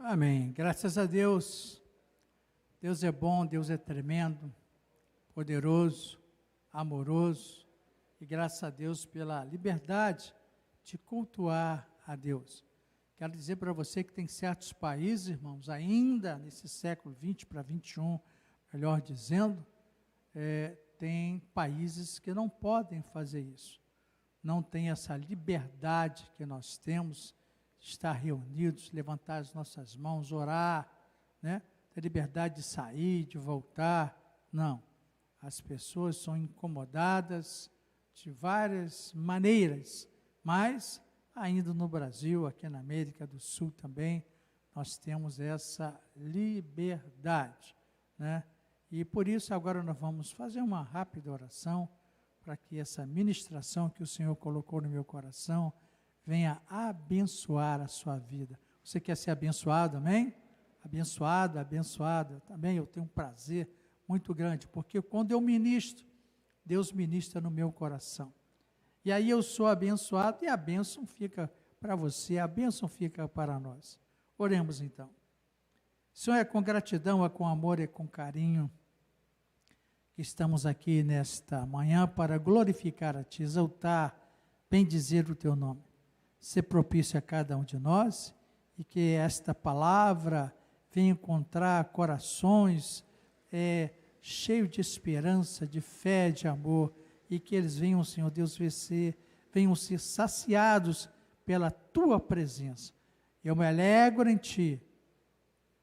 Amém. Graças a Deus. Deus é bom, Deus é tremendo, poderoso, amoroso. E graças a Deus pela liberdade de cultuar a Deus. Quero dizer para você que tem certos países, irmãos, ainda nesse século 20 para 21, melhor dizendo, tem países que não podem fazer isso. Não tem essa liberdade que nós temos de estar reunidos, levantar as nossas mãos, orar, né? Ter liberdade de sair, de voltar. Não. As pessoas são incomodadas de várias maneiras, mas ainda no Brasil, aqui na América do Sul também, nós temos essa liberdade, né? E por isso agora nós vamos fazer uma rápida oração para que essa ministração que o Senhor colocou no meu coração venha abençoar a sua vida. Você quer ser abençoado, amém? Abençoado, abençoada. Também eu tenho um prazer muito grande, porque quando eu ministro, Deus ministra no meu coração. E aí eu sou abençoado e a bênção fica para você, a bênção fica para nós. Oremos então. Senhor, é com gratidão, é com amor, é com carinho que estamos aqui nesta manhã para glorificar a Ti, exaltar, bendizer o Teu nome. Ser propício a cada um de nós e que esta palavra venha encontrar corações cheios de esperança, de fé, de amor, e que eles venham, Senhor Deus, venham ser saciados pela Tua presença. Eu me alegro em Ti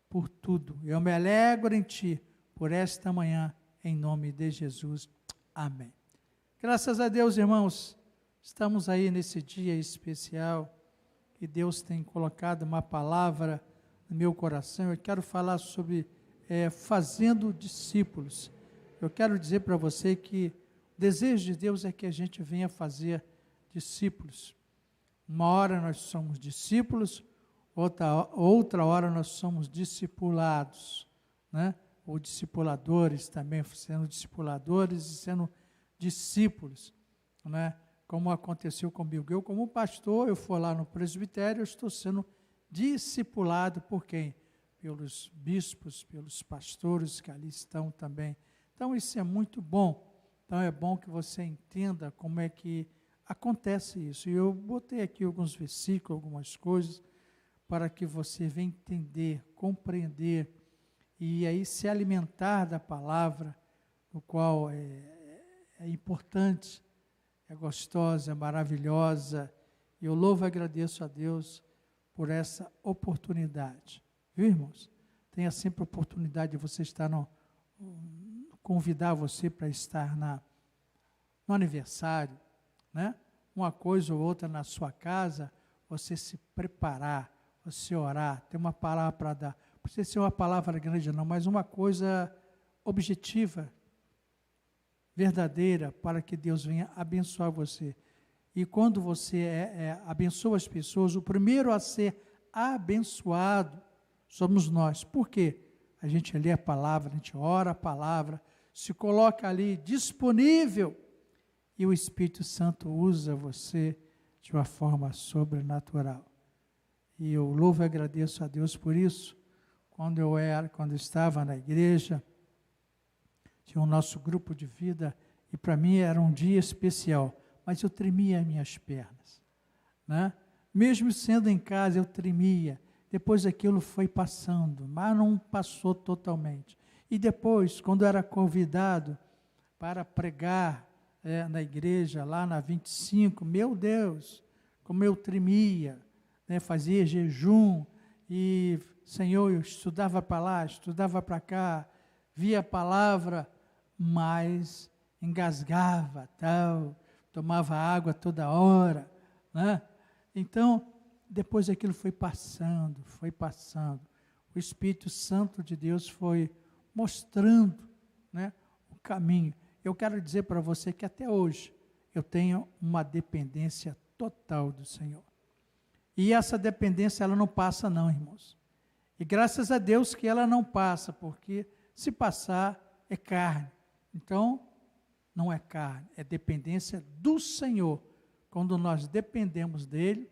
por tudo, eu me alegro em Ti por esta manhã, em nome de Jesus. Amém. Graças a Deus, irmãos, estamos aí nesse dia especial que Deus tem colocado uma palavra no meu coração. Eu quero falar sobre fazendo discípulos. Eu quero dizer para você que o desejo de Deus é que a gente venha fazer discípulos. Uma hora nós somos discípulos, outra hora nós somos discipulados, né? Ou discipuladores também, sendo discipuladores e sendo discípulos, né? Como aconteceu comigo. Eu, como pastor, eu for lá no presbitério, eu estou sendo discipulado por quem? Pelos bispos, pelos pastores que ali estão também. Então, isso é muito bom. Então, é bom que você entenda como é que acontece isso. E eu botei aqui alguns versículos, algumas coisas, para que você venha entender, compreender, e aí se alimentar da palavra, o qual é importante, é gostosa, é maravilhosa, e eu louvo e agradeço a Deus por essa oportunidade. Viu, irmãos? Tenha sempre a oportunidade de você estar convidar você para estar no aniversário, né? Uma coisa ou outra na sua casa, você se preparar, você orar, ter uma palavra para dar. Não precisa ser uma palavra grande não, mas uma coisa objetiva, verdadeira, para que Deus venha abençoar você. E quando você abençoa as pessoas, o primeiro a ser abençoado somos nós. Por quê? A gente lê a palavra, a gente ora a palavra, se coloca ali disponível, e o Espírito Santo usa você de uma forma sobrenatural. E eu louvo e agradeço a Deus por isso. Quando eu estava na igreja, tinha o nosso grupo de vida, e para mim era um dia especial, mas eu tremia as minhas pernas, né? Mesmo sendo em casa, eu tremia. Depois aquilo foi passando, mas não passou totalmente. E depois, quando eu era convidado para pregar na igreja, lá na 25, meu Deus, como eu tremia, né? Fazia jejum, e, Senhor, eu estudava para lá, estudava para cá, via a palavra, mas engasgava, tal, tomava água toda hora, né? Então, depois aquilo foi passando, o Espírito Santo de Deus foi mostrando, né, o caminho. Eu quero dizer para você que até hoje eu tenho uma dependência total do Senhor. E essa dependência, ela não passa não, irmãos. E graças a Deus que ela não passa, porque se passar é carne. Então, não é carne, é dependência do Senhor. Quando nós dependemos dEle,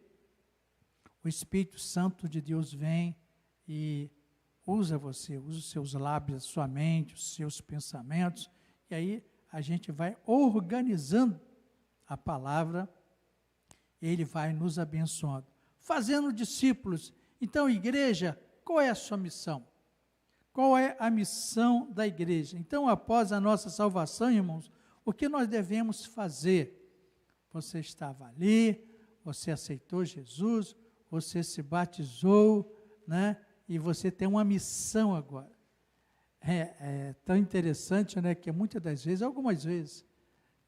o Espírito Santo de Deus vem e usa você, usa os seus lábios, a sua mente, os seus pensamentos, e aí a gente vai organizando a palavra, ele vai nos abençoando, fazendo discípulos. Então, igreja, qual é a sua missão? Qual é a missão da igreja? Então, após a nossa salvação, irmãos, o que nós devemos fazer? Você estava ali, você aceitou Jesus, você se batizou, né? E você tem uma missão agora. É tão interessante, né? Que muitas das vezes, algumas vezes,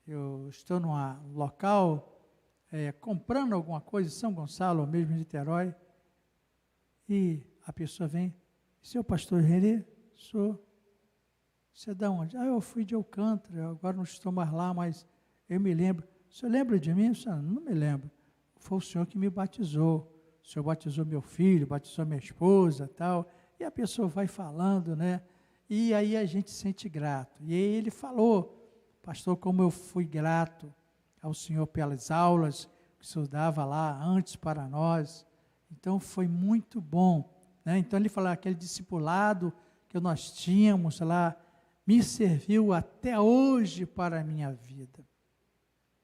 eu estou num local, comprando alguma coisa em São Gonçalo, ou mesmo em Niterói, e a pessoa vem, seu pastor Renê? Sou. Você é de onde? Eu fui de Alcântara, agora não estou mais lá, mas eu me lembro. O senhor lembra de mim? Não me lembro. Foi o senhor que me batizou. O senhor batizou meu filho, batizou minha esposa, tal. E a pessoa vai falando, né? E aí a gente se sente grato. E aí ele falou, pastor, como eu fui grato ao senhor pelas aulas que o senhor dava lá antes para nós. Então foi muito bom, né? Então ele falou, aquele discipulado que nós tínhamos lá, me serviu até hoje para a minha vida.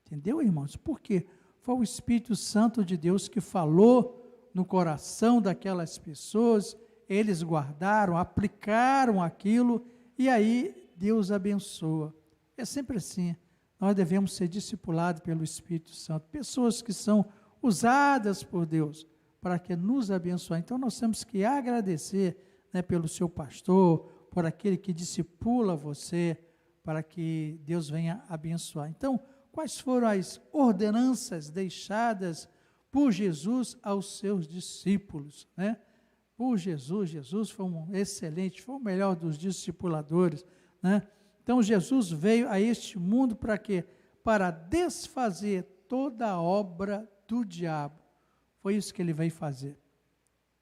Entendeu, irmãos? Por quê? Foi o Espírito Santo de Deus que falou no coração daquelas pessoas, eles guardaram, aplicaram aquilo, e aí Deus abençoa. É sempre assim, nós devemos ser discipulados pelo Espírito Santo, pessoas que são usadas por Deus, para que nos abençoe. Então nós temos que agradecer, né, pelo seu pastor, por aquele que discipula você, para que Deus venha abençoar. Então, quais foram as ordenanças deixadas por Jesus aos seus discípulos, né? Por Jesus foi um excelente, foi o melhor dos discipuladores, né? Então, Jesus veio a este mundo para quê? Para desfazer toda a obra do diabo. Foi isso que ele veio fazer.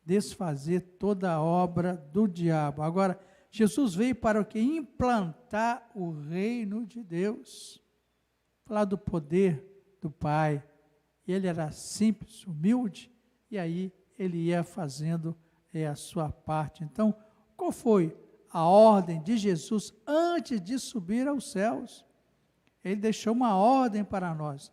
Desfazer toda a obra do diabo. Agora, Jesus veio para o quê? Implantar o reino de Deus. Falar do poder do Pai. Ele era simples, humilde, e aí ele ia fazendo a sua parte. Então, qual foi a ordem de Jesus antes de subir aos céus? Ele deixou uma ordem para nós.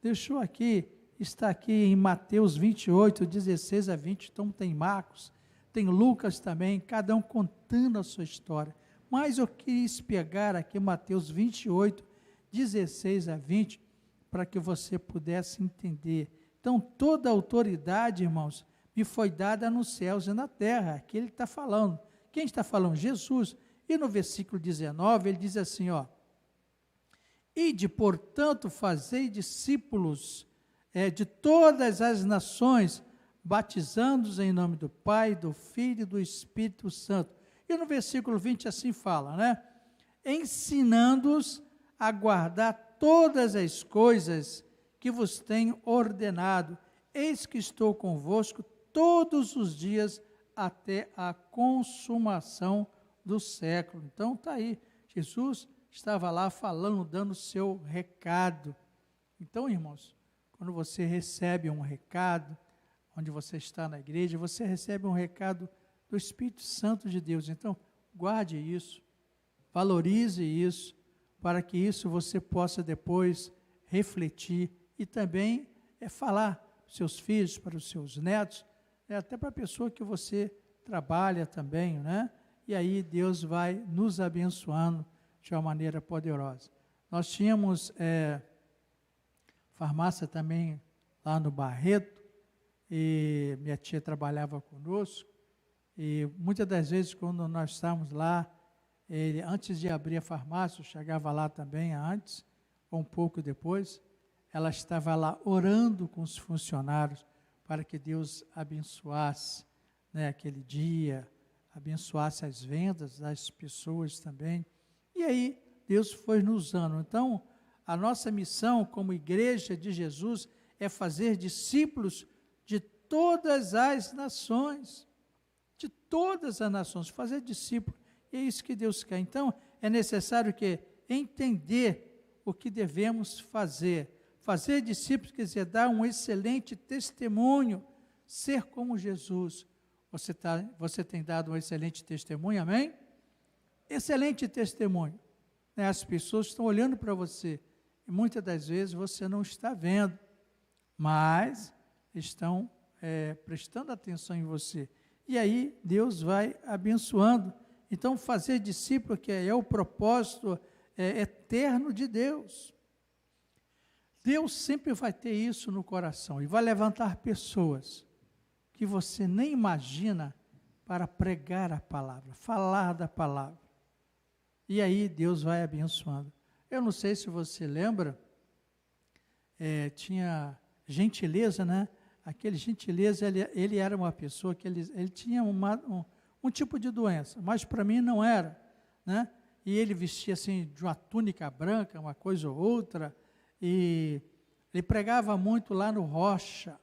Deixou aqui, está aqui em Mateus 28, 16 a 20, então tem Marcos, tem Lucas também, cada um contando a sua história. Mas eu quis pegar aqui Mateus 28, 16 a 20, para que você pudesse entender. Então, toda a autoridade, irmãos, me foi dada nos céus e na terra. Aqui ele está falando. Quem está falando? Jesus. E no versículo 19, ele diz assim, ó, ide, portanto, fazei discípulos de todas as nações, batizando-os em nome do Pai, do Filho e do Espírito Santo. E no versículo 20 assim fala, né? Ensinando-os a guardar todas as coisas que vos tenho ordenado. Eis que estou convosco todos os dias até a consumação do século. Então está aí, Jesus estava lá falando, dando o seu recado. Então, irmãos, quando você recebe um recado, onde você está na igreja, você recebe um recado do Espírito Santo de Deus. Então, guarde isso, valorize isso, para que isso você possa depois refletir e também falar para os seus filhos, para os seus netos, até para a pessoa que você trabalha também, né? E aí Deus vai nos abençoando de uma maneira poderosa. Nós tínhamos farmácia também lá no Barreto, e minha tia trabalhava conosco, e muitas das vezes quando nós estávamos lá, antes de abrir a farmácia, eu chegava lá também antes, ou um pouco depois, ela estava lá orando com os funcionários para que Deus abençoasse, né, aquele dia, abençoasse as vendas das pessoas também. E aí Deus foi nos usando. Então, a nossa missão como igreja de Jesus é fazer discípulos de todas as nações, fazer discípulos. E é isso que Deus quer. Então, é necessário que entender o que devemos fazer. Fazer discípulos quer dizer dar um excelente testemunho, ser como Jesus, Você tem dado um excelente testemunho, amém? Excelente testemunho. Né? As pessoas estão olhando para você e muitas das vezes você não está vendo, mas estão prestando atenção em você. E aí Deus vai abençoando. Então, fazer discípulo, que é o propósito eterno de Deus. Deus sempre vai ter isso no coração e vai levantar pessoas que você nem imagina para pregar a palavra, falar da palavra. E aí Deus vai abençoando. Eu não sei se você lembra, tinha Gentileza, né? Aquele Gentileza, ele era uma pessoa que ele tinha um tipo de doença, mas para mim não era, né? E ele vestia assim de uma túnica branca, uma coisa ou outra, e ele pregava muito lá no Rocha,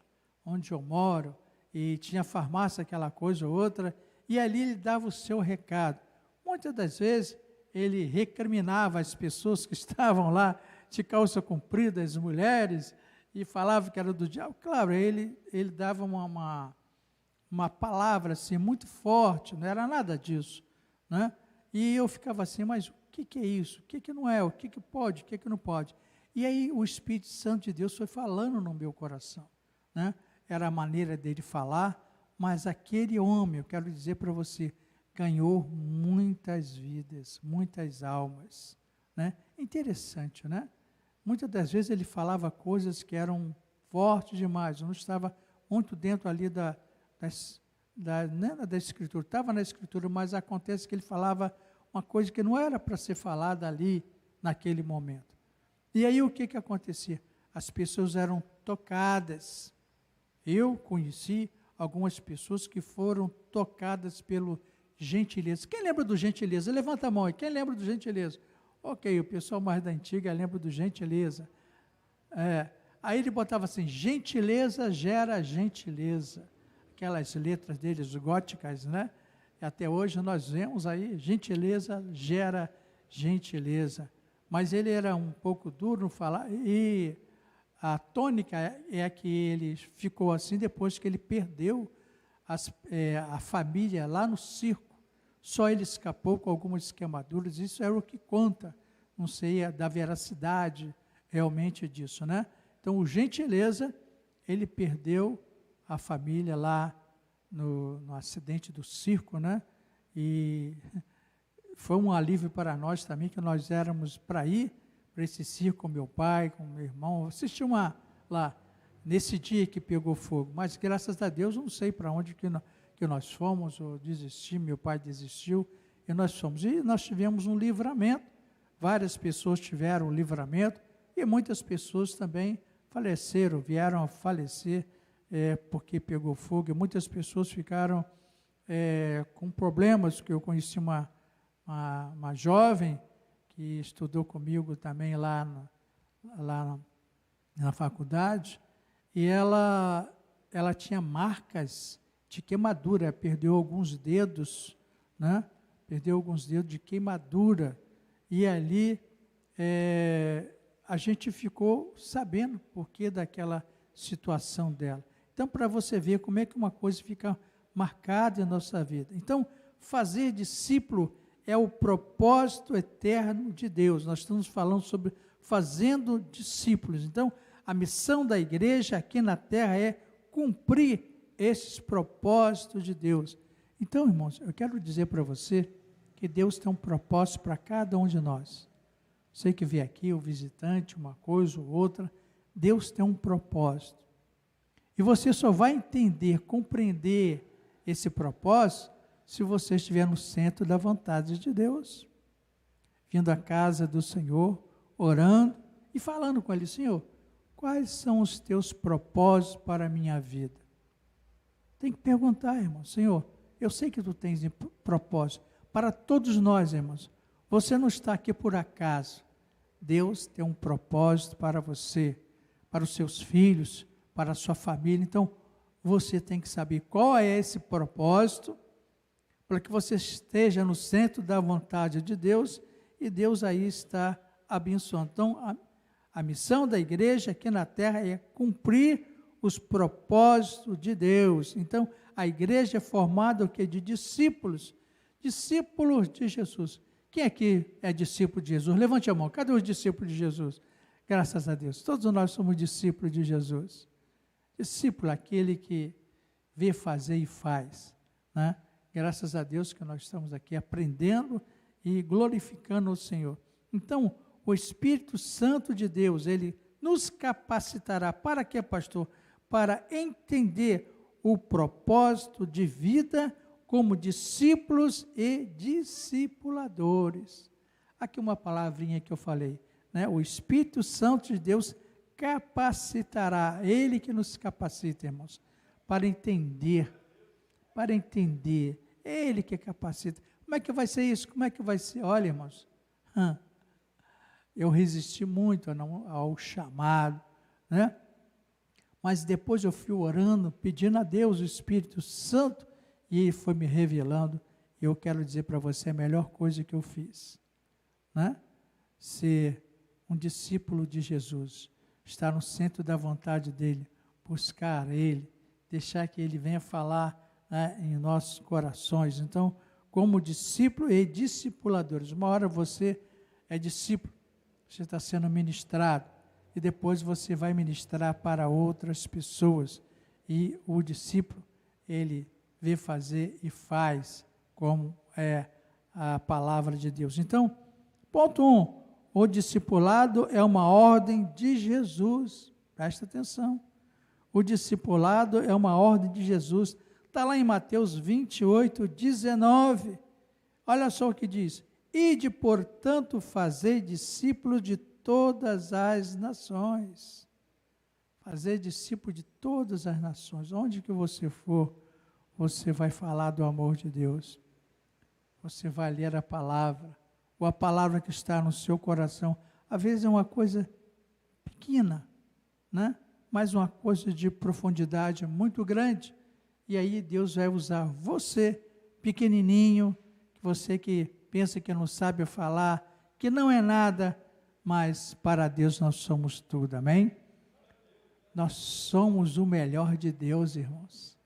onde eu moro, e tinha farmácia, aquela coisa ou outra, e ali ele dava o seu recado. Muitas das vezes ele recriminava as pessoas que estavam lá de calça comprida, as mulheres, e falava que era do diabo. Claro, ele dava uma palavra assim, muito forte, não era nada disso, né? E eu ficava assim, mas o que é isso? O que não é? O que pode? O que não pode? E aí o Espírito Santo de Deus foi falando no meu coração, né? Era a maneira dele falar, mas aquele homem, eu quero dizer para você, ganhou muitas vidas, muitas almas, né? Interessante, né? Muitas das vezes ele falava coisas que eram fortes demais, eu não estava muito dentro ali da Escritura, estava na Escritura, mas acontece que ele falava uma coisa que não era para ser falada ali, naquele momento. E aí o que acontecia? As pessoas eram tocadas. Eu conheci algumas pessoas que foram tocadas pelo Gentileza. Quem lembra do Gentileza? Levanta a mão aí. Quem lembra do Gentileza? Ok, o pessoal mais da antiga lembra do Gentileza. Aí ele botava assim, gentileza gera gentileza. Aquelas letras deles góticas, né? E até hoje nós vemos aí, gentileza gera gentileza. Mas ele era um pouco duro no falar, e a tônica é que ele ficou assim depois que ele perdeu a família lá no circo. Só ele escapou com algumas queimaduras, isso era o que conta, não sei da veracidade realmente disso, né? Então, o Gentileza, ele perdeu a família lá no acidente do circo, né? E foi um alívio para nós também, que nós éramos para ir para esse circo com meu pai, com meu irmão, assisti lá, nesse dia que pegou fogo, mas graças a Deus, não sei para onde que nós fomos, ou desisti, meu pai desistiu, e nós fomos. E nós tivemos um livramento, várias pessoas tiveram um livramento, e muitas pessoas também faleceram, vieram a falecer, porque pegou fogo, e muitas pessoas ficaram com problemas, que eu conheci uma jovem, que estudou comigo também lá na faculdade, e ela tinha marcas de queimadura, perdeu alguns dedos, né? Perdeu alguns dedos de queimadura, e ali a gente ficou sabendo por que daquela situação dela. Então, para você ver como é que uma coisa fica marcada em nossa vida. Então, fazer discípulo é o propósito eterno de Deus. Nós estamos falando sobre fazendo discípulos. Então, a missão da igreja aqui na terra é cumprir esses propósitos de Deus. Então, irmãos, eu quero dizer para você que Deus tem um propósito para cada um de nós. Sei que vem aqui o visitante, uma coisa ou outra, Deus tem um propósito. E você só vai entender, compreender esse propósito se você estiver no centro da vontade de Deus, vindo à casa do Senhor, orando e falando com Ele, Senhor, quais são os teus propósitos para a minha vida? Tem que perguntar, irmão, Senhor, eu sei que tu tens propósito para todos nós, irmãos. Você não está aqui por acaso. Deus tem um propósito para você, para os seus filhos, para a sua família. Então, você tem que saber qual é esse propósito, para que você esteja no centro da vontade de Deus, e Deus aí está abençoando. Então, a missão da igreja aqui na terra é cumprir os propósitos de Deus. Então, a igreja é formada o quê? De discípulos. Discípulos de Jesus. Quem aqui é discípulo de Jesus? Levante a mão. Cadê os discípulos de Jesus? Graças a Deus. Todos nós somos discípulos de Jesus. Discípulo, aquele que vê fazer e faz, né? Graças a Deus que nós estamos aqui aprendendo e glorificando o Senhor. Então, o Espírito Santo de Deus, ele nos capacitará para quê, pastor? Para entender o propósito de vida como discípulos e discipuladores. Aqui uma palavrinha que eu falei, né? O Espírito Santo de Deus capacitará, ele que nos capacita, irmãos, para entender, ele que capacita. Como é que vai ser isso? Como é que vai ser? Olha, irmãos, eu resisti muito ao chamado, né? Mas depois eu fui orando, pedindo a Deus, o Espírito Santo, e ele foi me revelando. E eu quero dizer para você a melhor coisa que eu fiz, né? Ser um discípulo de Jesus, estar no centro da vontade dele, buscar ele, deixar que ele venha falar, né, em nossos corações. Então, como discípulo e discipuladores, uma hora você é discípulo, você está sendo ministrado, e depois você vai ministrar para outras pessoas, e o discípulo, ele vê fazer e faz, como é a palavra de Deus. Então, ponto 1, o discipulado é uma ordem de Jesus, presta atenção, o discipulado é uma ordem de Jesus, está lá em Mateus 28, 19, olha só o que diz: ide, portanto, fazei discípulos de todas as nações. Fazer discípulo de todas as nações. Onde que você for, você vai falar do amor de Deus. Você vai ler a palavra, ou a palavra que está no seu coração. Às vezes é uma coisa pequena, né? Mas uma coisa de profundidade muito grande. E aí Deus vai usar você, pequenininho, você que pensa que não sabe falar, que não é nada, mas para Deus nós somos tudo, amém? Nós somos o melhor de Deus, irmãos.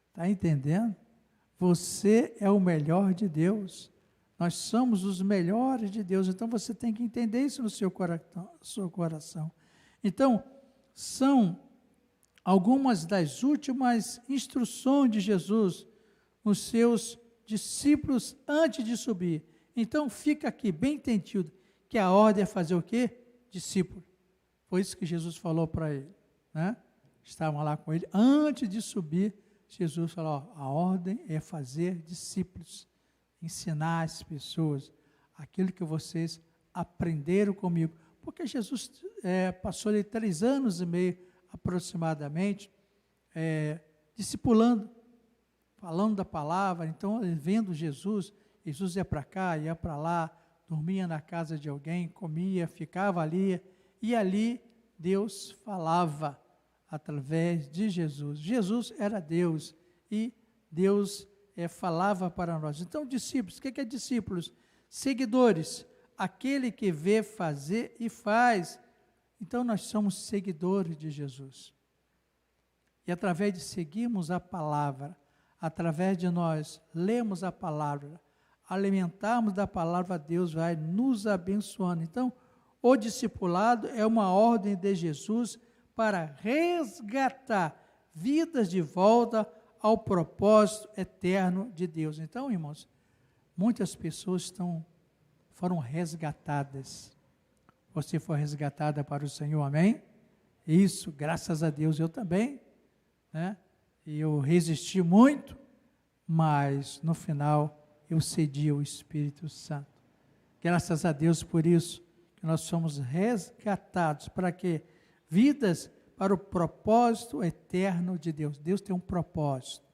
Está entendendo? Você é o melhor de Deus. Nós somos os melhores de Deus. Então você tem que entender isso no seu coração. Então, são algumas das últimas instruções de Jesus nos seus discípulos antes de subir. Então fica aqui bem entendido que a ordem é fazer o quê? Discípulo. Foi isso que Jesus falou para ele, né? Estavam lá com ele, antes de subir, Jesus falou, a ordem é fazer discípulos, ensinar as pessoas aquilo que vocês aprenderam comigo, porque Jesus passou ali 3 anos e meio aproximadamente, discipulando, falando da palavra. Então, vendo Jesus ia para cá, ia para lá, dormia na casa de alguém, comia, ficava ali, e ali Deus falava através de Jesus. Jesus era Deus, e Deus falava para nós. Então, discípulos, o que é discípulos? Seguidores, aquele que vê fazer e faz. Então, nós somos seguidores de Jesus. E através de seguirmos a palavra, através de nós lermos a palavra, alimentarmos da palavra, Deus vai nos abençoando. Então, o discipulado é uma ordem de Jesus para resgatar vidas de volta ao propósito eterno de Deus. Então, irmãos, muitas pessoas foram resgatadas. Você foi resgatada para o Senhor, amém? Isso, graças a Deus, eu também, né? E eu resisti muito, mas no final eu cedi ao Espírito Santo. Graças a Deus por isso, que nós somos resgatados, para que vidas para o propósito eterno de Deus. Deus tem um propósito.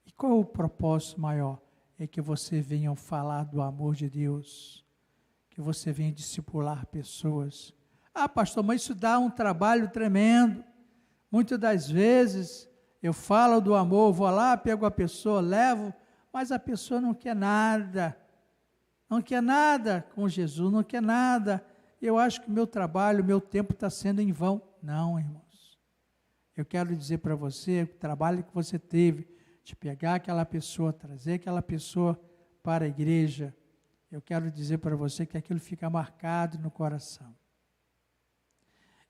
E qual é o propósito maior? É que você venha falar do amor de Deus, que você venha discipular pessoas. Ah, pastor, mas isso dá um trabalho tremendo. Muitas das vezes eu falo do amor, vou lá, pego a pessoa, levo, mas a pessoa não quer nada com Jesus, não quer nada. Eu acho que o meu trabalho, o meu tempo está sendo em vão. Não, irmãos. Eu quero dizer para você, o trabalho que você teve, de pegar aquela pessoa, trazer aquela pessoa para a igreja, eu quero dizer para você que aquilo fica marcado no coração.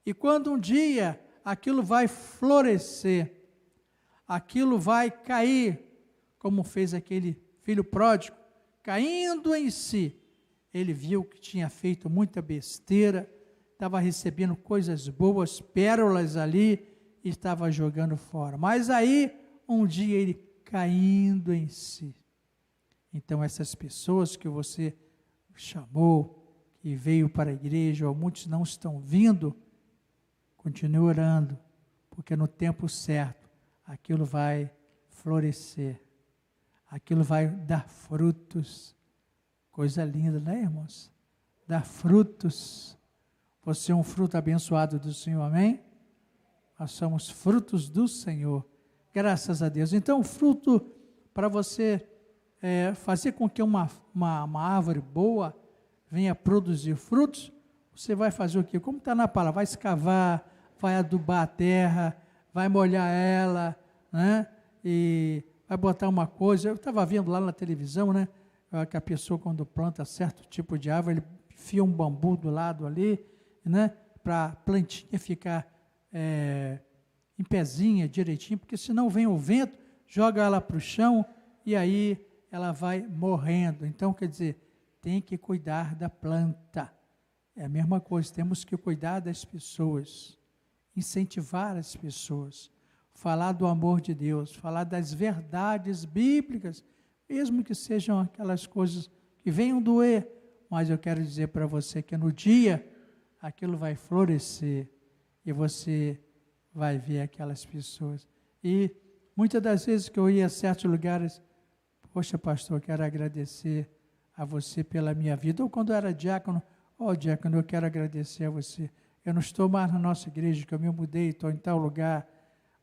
E quando um dia aquilo vai florescer, aquilo vai cair, como fez aquele filho pródigo, caindo em si, ele viu que tinha feito muita besteira, estava recebendo coisas boas, pérolas ali, e estava jogando fora. Mas aí, um dia ele caindo em si. Então essas pessoas que você chamou, que veio para a igreja, ou muitos não estão vindo, continue orando, porque no tempo certo, aquilo vai florescer, aquilo vai dar frutos. Coisa linda, né, irmãos? Dar frutos. Você é um fruto abençoado do Senhor, amém? Nós somos frutos do Senhor, graças a Deus. Então, o fruto, para você fazer com que uma árvore boa venha produzir frutos, você vai fazer o quê? Como está na palavra, vai escavar, vai adubar a terra, vai molhar ela, né? E vai botar uma coisa. Eu estava vendo lá na televisão, né? Que a pessoa, quando planta certo tipo de árvore, ele enfia um bambu do lado ali, né? Para a plantinha ficar em pezinha, direitinho, porque senão vem o vento, joga ela para o chão e aí ela vai morrendo. Então, quer dizer, tem que cuidar da planta. É a mesma coisa, temos que cuidar das pessoas, incentivar as pessoas, falar do amor de Deus, falar das verdades bíblicas, mesmo que sejam aquelas coisas que venham doer, mas eu quero dizer para você que no dia aquilo vai florescer e você vai ver aquelas pessoas. E muitas das vezes que eu ia a certos lugares, poxa, pastor, eu quero agradecer a você pela minha vida. Ou quando eu era diácono, diácono, eu quero agradecer a você. Eu não estou mais na nossa igreja, que eu me mudei, estou em tal lugar,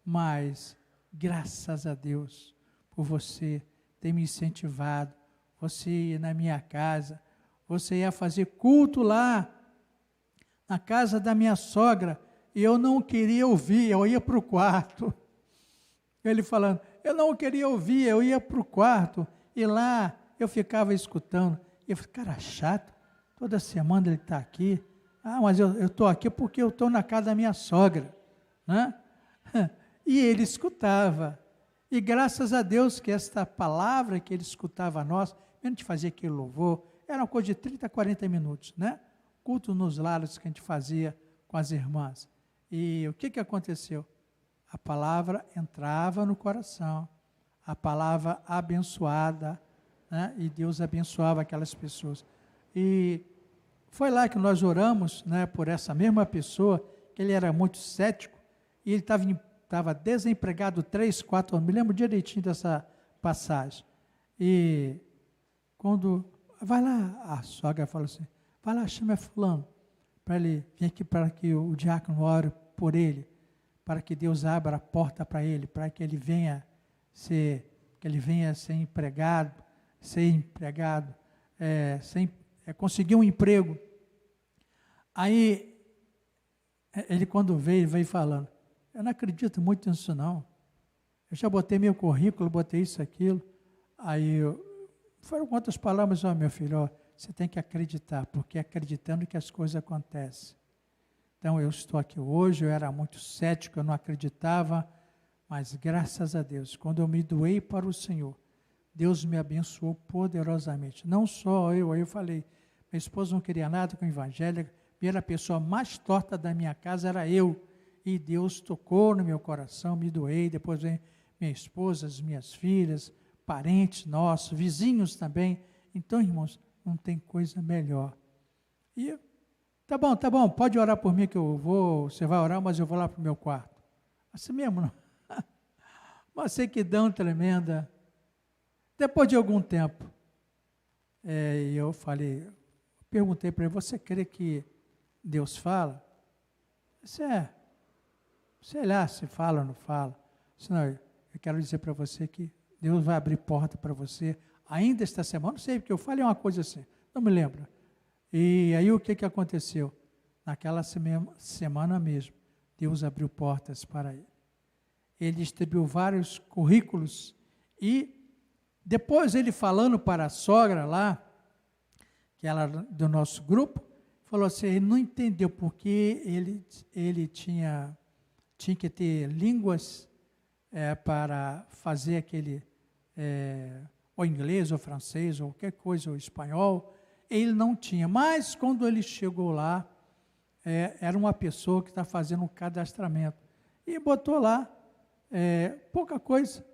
mas graças a Deus por você ter me incentivado, você ir na minha casa, você ia fazer culto lá, na casa da minha sogra, e eu não queria ouvir, eu ia para o quarto. Ele falando, eu não queria ouvir, eu ia para o quarto, e lá eu ficava escutando. E eu falei, cara chato, toda semana ele está aqui. Mas eu estou aqui porque eu estou na casa da minha sogra, né? E ele escutava. E graças a Deus que esta palavra que ele escutava a nós, mesmo de fazer aquele louvor, era uma coisa de 30, 40 minutos, né? Culto nos lares que a gente fazia com as irmãs. E o que aconteceu? A palavra entrava no coração, a palavra abençoada, né? E Deus abençoava aquelas pessoas. E foi lá que nós oramos, né, por essa mesma pessoa, que ele era muito cético, e ele estava desempregado 3, 4 anos, me lembro direitinho dessa passagem. E quando, vai lá, a sogra falou assim, vai lá, chama fulano, para ele vir aqui, para que o diácono ore por ele, para que Deus abra a porta para ele, para que ele venha ser empregado, conseguir um emprego. Aí, ele quando veio falando, eu não acredito muito nisso não, eu já botei meu currículo, botei isso, aquilo, aí foram quantas palavras, meu filho, você tem que acreditar, porque é acreditando que as coisas acontecem. Então, eu estou aqui hoje, eu era muito cético, eu não acreditava, mas graças a Deus, quando eu me doei para o Senhor, Deus me abençoou poderosamente. Não só eu, aí eu falei, minha esposa não queria nada com o evangelho, a primeira pessoa mais torta da minha casa era eu, e Deus tocou no meu coração, me doei, depois vem minha esposa, as minhas filhas, parentes nossos, vizinhos também. Então, irmãos, não tem coisa melhor. E, tá bom, pode orar por mim que eu vou, você vai orar, mas eu vou lá para o meu quarto. Assim mesmo, não? Uma sequidão tremenda. Depois de algum tempo, eu perguntei para ele, você crê que Deus fala? Sei lá se fala ou não fala. Senão, eu quero dizer para você que Deus vai abrir porta para você, ainda esta semana, não sei, porque eu falei uma coisa assim, não me lembro. E aí o que aconteceu? Naquela semana mesmo, Deus abriu portas para ele. ele distribuiu vários currículos e depois ele falando para a sogra lá, que ela era do nosso grupo, falou assim, ele não entendeu porque ele tinha que ter línguas para fazer aquele, ou inglês, ou francês, ou qualquer coisa, ou espanhol, ele não tinha. Mas quando ele chegou lá, era uma pessoa que está fazendo um cadastramento. E botou lá, pouca coisa,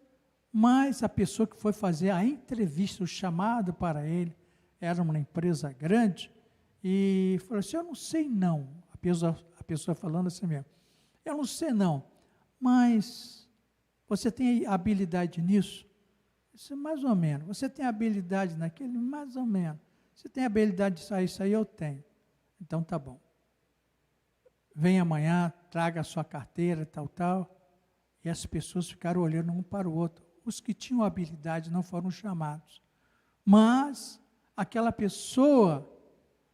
mas a pessoa que foi fazer a entrevista, o chamado para ele, era uma empresa grande, e falou assim, eu não sei não, a pessoa falando assim mesmo, eu não sei não, mas você tem habilidade nisso? Eu disse, mais ou menos. Você tem habilidade naquele? Mais ou menos. Você tem habilidade de sair? Isso aí eu tenho. Então tá bom. Vem amanhã, traga a sua carteira, tal. E as pessoas ficaram olhando um para o outro. Os que tinham habilidade não foram chamados. Mas aquela pessoa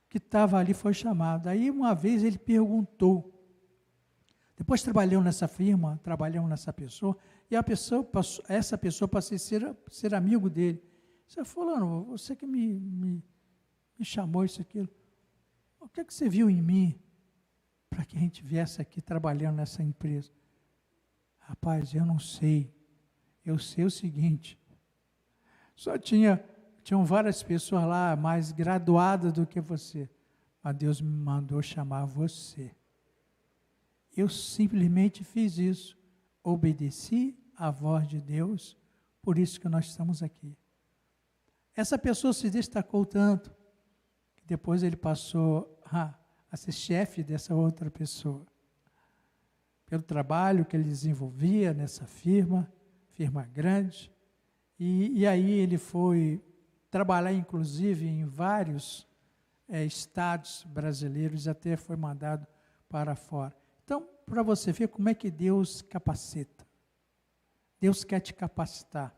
que estava ali foi chamada. Aí uma vez ele perguntou. Depois trabalhamos nessa firma, trabalhamos nessa pessoa, e essa pessoa passou a ser amigo dele. Você falando, você que me chamou isso, aquilo. O que é que você viu em mim para que a gente viesse aqui trabalhando nessa empresa? Rapaz, eu não sei. Eu sei o seguinte, tinham várias pessoas lá mais graduadas do que você, mas Deus me mandou chamar você. Eu simplesmente fiz isso, obedeci à voz de Deus, por isso que nós estamos aqui. Essa pessoa se destacou tanto, que depois ele passou a ser chefe dessa outra pessoa, pelo trabalho que ele desenvolvia nessa firma grande, e aí ele foi trabalhar inclusive em vários estados brasileiros, até foi mandado para fora. Então, para você ver como é que Deus capacita. Deus quer te capacitar.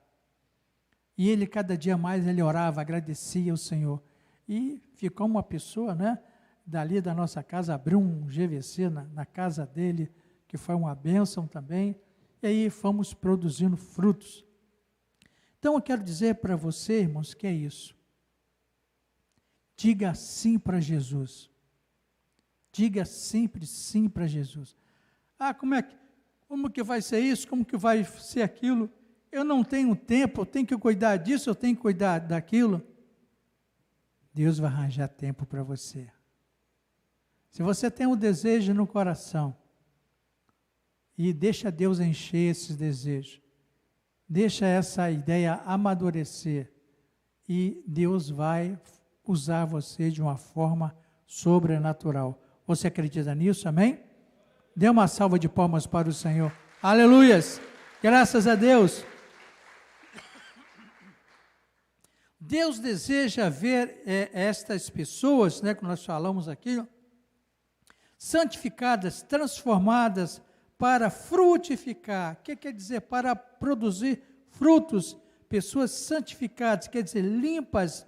E ele, cada dia mais, ele orava, agradecia ao Senhor. E ficou uma pessoa, dali da nossa casa, abriu um GVC na casa dele, que foi uma bênção também. E aí fomos produzindo frutos. Então, eu quero dizer para você, irmãos, que é isso. Diga sim para Jesus. Diga sempre sim para Jesus. Como que vai ser isso? Como que vai ser aquilo? Eu não tenho tempo, eu tenho que cuidar disso, eu tenho que cuidar daquilo. Deus vai arranjar tempo para você. Se você tem um desejo no coração, e deixa Deus encher esses desejos, deixa essa ideia amadurecer, e Deus vai usar você de uma forma sobrenatural. Você acredita nisso? Amém? Dê uma salva de palmas para o Senhor. Aleluias! Graças a Deus. Deus deseja ver estas pessoas, que nós falamos aqui, santificadas, transformadas para frutificar. O que quer dizer? Para produzir frutos. Pessoas santificadas, quer dizer, limpas,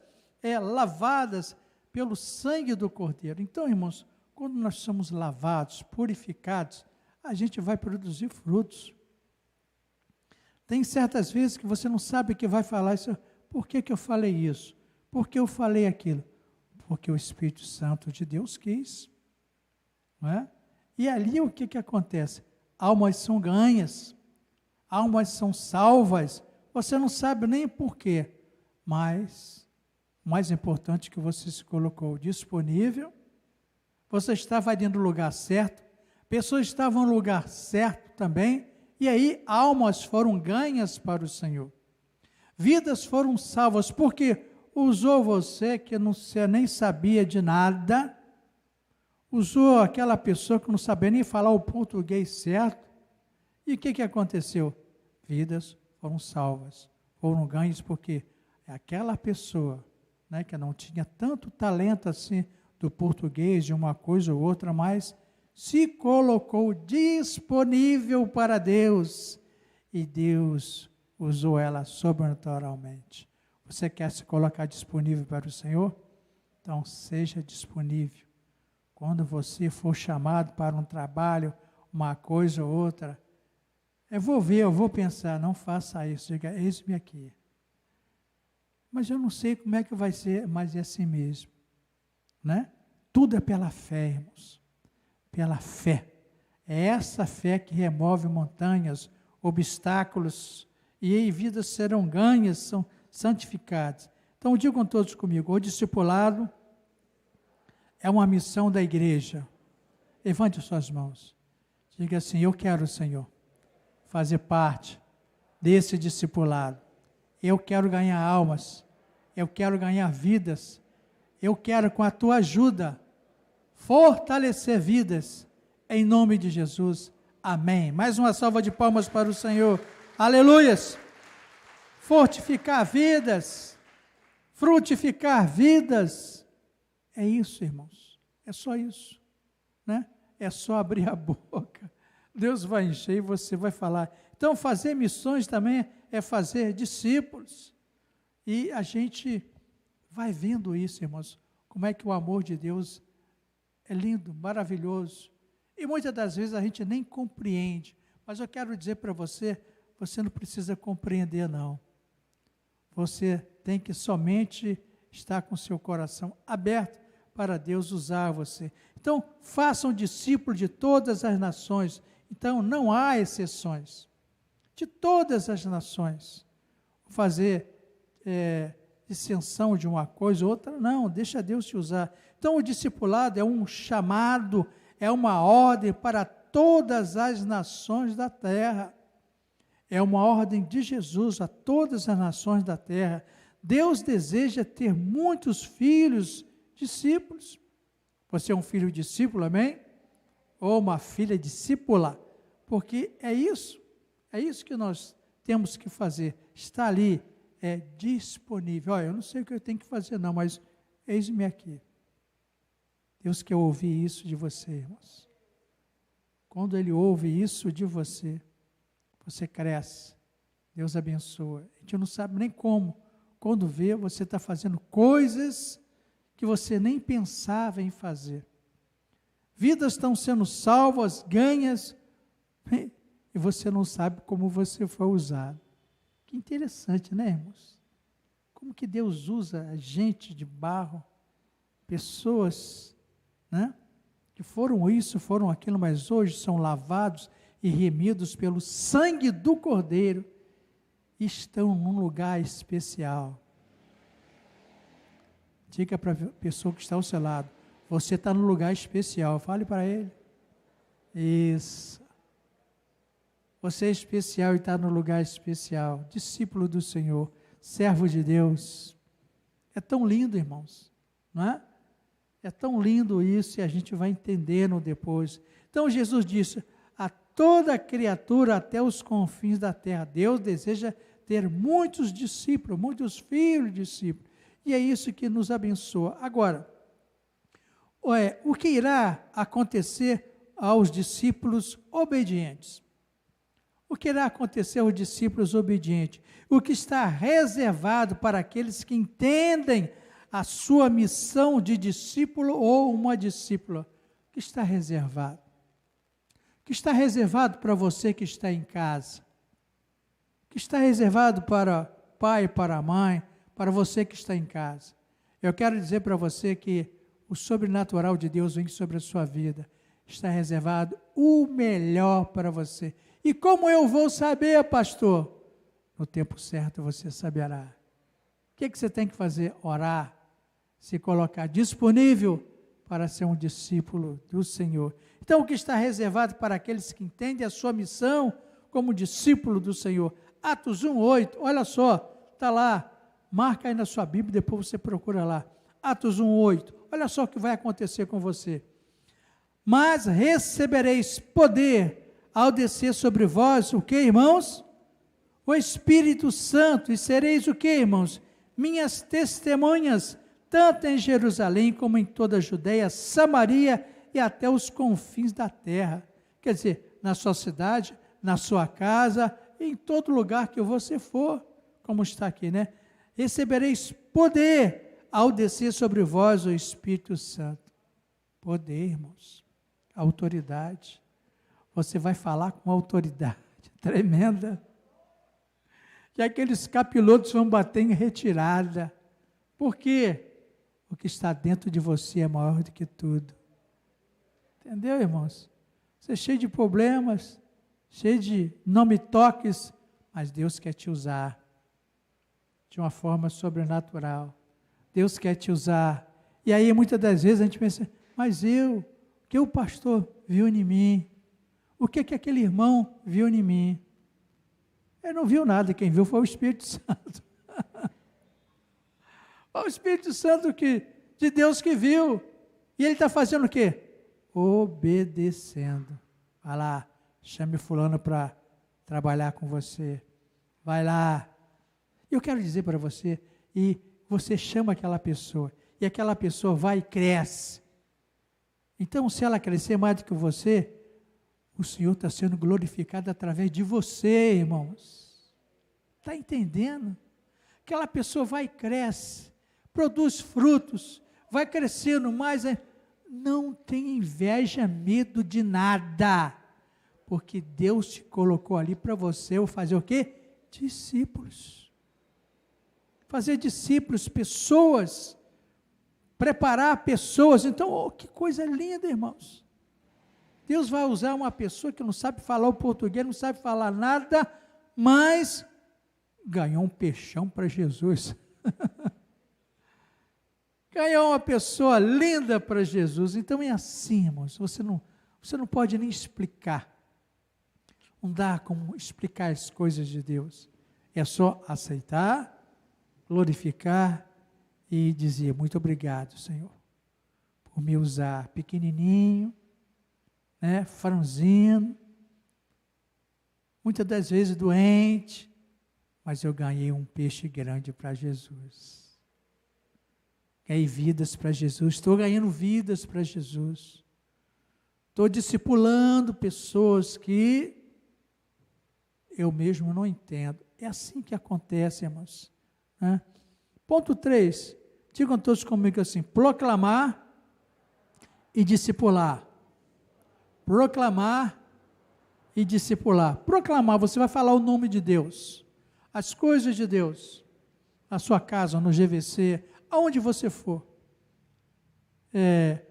lavadas pelo sangue do Cordeiro. Então, irmãos, quando nós somos lavados, purificados, a gente vai produzir frutos. Tem certas vezes que você não sabe o que vai falar. Isso, por que eu falei isso? Por que eu falei aquilo? Porque o Espírito Santo de Deus quis. Não é? E ali o que acontece? Almas são ganhas, almas são salvas. Você não sabe nem por quê, mas o mais importante é que você se colocou disponível. Você estava ali no lugar certo, pessoas estavam no lugar certo também, e aí almas foram ganhas para o Senhor. Vidas foram salvas, porque usou você que você nem sabia de nada, usou aquela pessoa que não sabia nem falar o português certo, e o que aconteceu? Vidas foram salvas, foram ganhas, porque aquela pessoa, que não tinha tanto talento assim, do português, de uma coisa ou outra, mas se colocou disponível para Deus, e Deus usou ela sobrenaturalmente. Você quer se colocar disponível para o Senhor? Então, seja disponível. Quando você for chamado para um trabalho, uma coisa ou outra, Eu vou ver, eu vou pensar, não faça isso, diga, eis-me aqui. Mas eu não sei como é que vai ser, mas é assim mesmo, né? Tudo é pela fé, irmãos, pela fé. É essa fé que remove montanhas, obstáculos, e aí vidas serão ganhas, são santificadas. Então digam todos comigo, o discipulado é uma missão da igreja. Levante suas mãos. Diga assim, eu quero, Senhor, fazer parte desse discipulado. Eu quero ganhar almas. Eu quero ganhar vidas. Eu quero, com a tua ajuda, fortalecer vidas. Em nome de Jesus. Amém. Mais uma salva de palmas para o Senhor. Aleluias. Fortificar vidas. Frutificar vidas. É isso, irmãos. É só isso, né? É só abrir a boca. Deus vai encher e você vai falar. Então, fazer missões também é fazer discípulos. E a gente vai vendo isso, irmãos, como é que o amor de Deus é lindo, maravilhoso. E muitas das vezes a gente nem compreende. Mas eu quero dizer para você, você não precisa compreender, não. Você tem que somente estar com seu coração aberto para Deus usar você. Então, façam discípulos de todas as nações. Então, não há exceções. De todas as nações. Fazer dissensão de uma coisa ou outra, não, deixa Deus te usar. Então, o discipulado é um chamado, é uma ordem para todas as nações da terra. É uma ordem de Jesus a todas as nações da terra. Deus deseja ter muitos filhos discípulos. Você é um filho discípulo, amém? Ou uma filha discípula, porque é isso que nós temos que fazer, está ali, disponível. Olha, eu não sei o que eu tenho que fazer não, mas eis-me aqui. Deus quer ouvir isso de você, irmãos. Quando Ele ouve isso de você, você cresce, Deus abençoa. A gente não sabe nem como, quando vê, você está fazendo coisas que você nem pensava em fazer. Vidas estão sendo salvas, ganhas, e você não sabe como você foi usado. Que interessante, né, irmãos? Como que Deus usa a gente de barro, pessoas, né, que foram isso, foram aquilo, mas hoje são lavados e remidos pelo sangue do Cordeiro, e estão num lugar especial. Diga para a pessoa que está ao seu lado, você está no lugar especial, fale para ele. Isso. Você é especial e está no lugar especial, discípulo do Senhor, servo de Deus. É tão lindo, irmãos, não é? É tão lindo isso e a gente vai entendendo depois. Então Jesus disse, a toda criatura até os confins da terra, Deus deseja ter muitos discípulos, muitos filhos discípulos. E é isso que nos abençoa. Agora, o que irá acontecer aos discípulos obedientes? O que irá acontecer aos discípulos obedientes? O que está reservado para aqueles que entendem a sua missão de discípulo ou uma discípula? O que está reservado? O que está reservado para você que está em casa? O que está reservado para o pai, para a mãe, para você que está em casa? Eu quero dizer para você que o sobrenatural de Deus vem sobre a sua vida. Está reservado o melhor para você. E como eu vou saber, pastor? No tempo certo você saberá. O que você tem que fazer? Orar, se colocar disponível para ser um discípulo do Senhor. Então, o que está reservado para aqueles que entendem a sua missão como discípulo do Senhor? Atos 1:8, olha só, está lá, marca aí na sua Bíblia, depois você procura lá. Atos 1:8, olha só o que vai acontecer com você. Mas recebereis poder ao descer sobre vós, o que, irmãos? O Espírito Santo, e sereis o que, irmãos? Minhas testemunhas, tanto em Jerusalém como em toda a Judeia, Samaria e até os confins da terra. Quer dizer, na sua cidade, na sua casa, em todo lugar que você for, como está aqui, né? Recebereis poder ao descer sobre vós o Espírito Santo. Poder, irmãos, autoridade. Você vai falar com autoridade tremenda. Que aqueles capilotos vão bater em retirada. Por quê? O que está dentro de você é maior do que tudo. Entendeu, irmãos? Você é cheio de problemas, cheio de não me toques, mas Deus quer te usar de uma forma sobrenatural. Deus quer te usar. E aí, muitas das vezes, a gente pensa, mas o que o pastor viu em mim? O que aquele irmão viu em mim? Ele não viu nada, quem viu foi o Espírito Santo. O Espírito Santo de Deus que viu. E ele está fazendo o quê? Obedecendo. Vai lá, chame fulano para trabalhar com você. Vai lá. Eu quero dizer para você, e você chama aquela pessoa, e aquela pessoa vai e cresce. Então, se ela crescer mais do que você, o Senhor está sendo glorificado através de você, irmãos. Está entendendo? Aquela pessoa vai e cresce, produz frutos, vai crescendo mais. Não tenha inveja, medo de nada, porque Deus te colocou ali para você fazer o quê? Discípulos. Fazer discípulos, pessoas, preparar pessoas. Então, que coisa linda, irmãos. Deus vai usar uma pessoa que não sabe falar o português, não sabe falar nada, mas ganhou um peixão para Jesus. Ganhou uma pessoa linda para Jesus. Então é assim, irmãos, você não pode nem explicar. Não dá como explicar as coisas de Deus. É só aceitar, glorificar e dizer, muito obrigado, Senhor, por me usar pequenininho, franzino, muitas das vezes doente, mas eu ganhei um peixe grande para Jesus. Ganhei vidas para Jesus, estou ganhando vidas para Jesus. Estou discipulando pessoas que eu mesmo não entendo. É assim que acontece, irmãos. Ponto 3, digam todos comigo assim, proclamar e discipular. Proclamar e discipular. Proclamar, você vai falar o nome de Deus, as coisas de Deus, na sua casa, no GVC, aonde você for.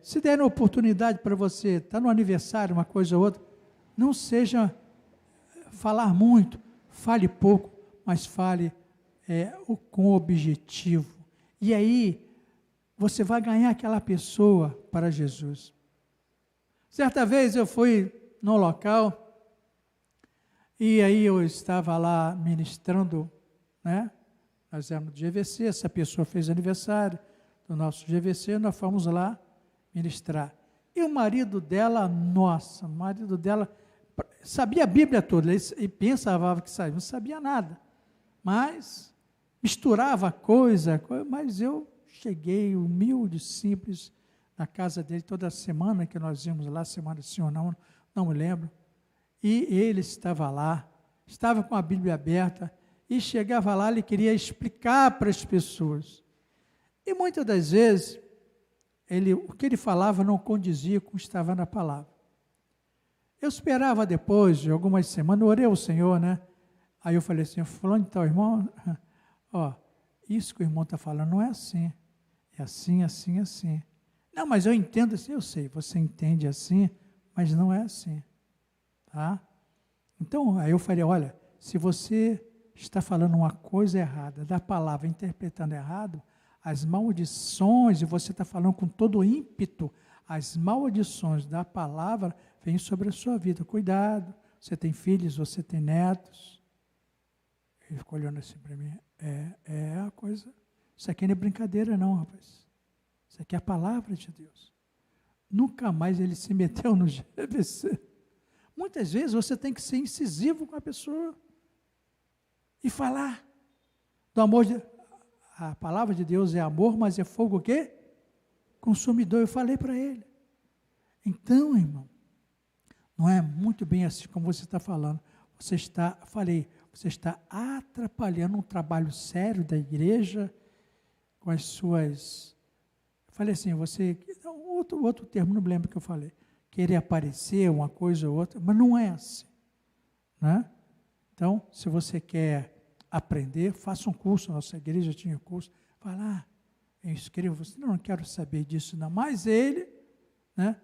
Se der uma oportunidade para você, está no aniversário, uma coisa ou outra, não seja falar muito, fale pouco, mas fale com objetivo. E aí, você vai ganhar aquela pessoa para Jesus. Certa vez eu fui num local, e aí eu estava lá ministrando, nós éramos do GVC, essa pessoa fez aniversário do nosso GVC, nós fomos lá ministrar. E o marido dela, sabia a Bíblia toda, e pensava que sabia, não sabia nada, mas misturava coisa, mas eu cheguei humilde, simples, na casa dele toda semana que nós íamos lá, semana sim ou não me lembro, e ele estava lá, estava com a Bíblia aberta, e chegava lá, ele queria explicar para as pessoas, e muitas das vezes, o que ele falava não condizia com o que estava na palavra. Eu esperava depois de algumas semanas, eu orei ao Senhor, aí eu falei assim, fulano, então, irmão, isso que o irmão está falando não é assim, é assim, assim, assim. Não, mas eu entendo assim, eu sei, você entende assim, mas não é assim, tá? Então, aí eu falei, olha, se você está falando uma coisa errada, da palavra, interpretando errado, as maldições, e você está falando com todo o ímpeto, as maldições da palavra vêm sobre a sua vida, cuidado, você tem filhos, você tem netos. Ele ficou olhando assim para mim, a coisa, isso aqui não é brincadeira não, rapaz. Isso aqui é a palavra de Deus. Nunca mais ele se meteu no GVC. Muitas vezes você tem que ser incisivo com a pessoa e falar do amor de a palavra de Deus é amor, mas é fogo o quê? Consumidor. Eu falei para ele. Então, irmão, não é muito bem assim como você está falando. Você está atrapalhando um trabalho sério da igreja com as suas... Falei assim, outro termo, não me lembro o que eu falei. Querer aparecer, uma coisa ou outra, mas não é assim. Então, se você quer aprender, faça um curso, nossa igreja tinha curso, vai lá, eu escrevo, você não quero saber disso não, mas ele, né,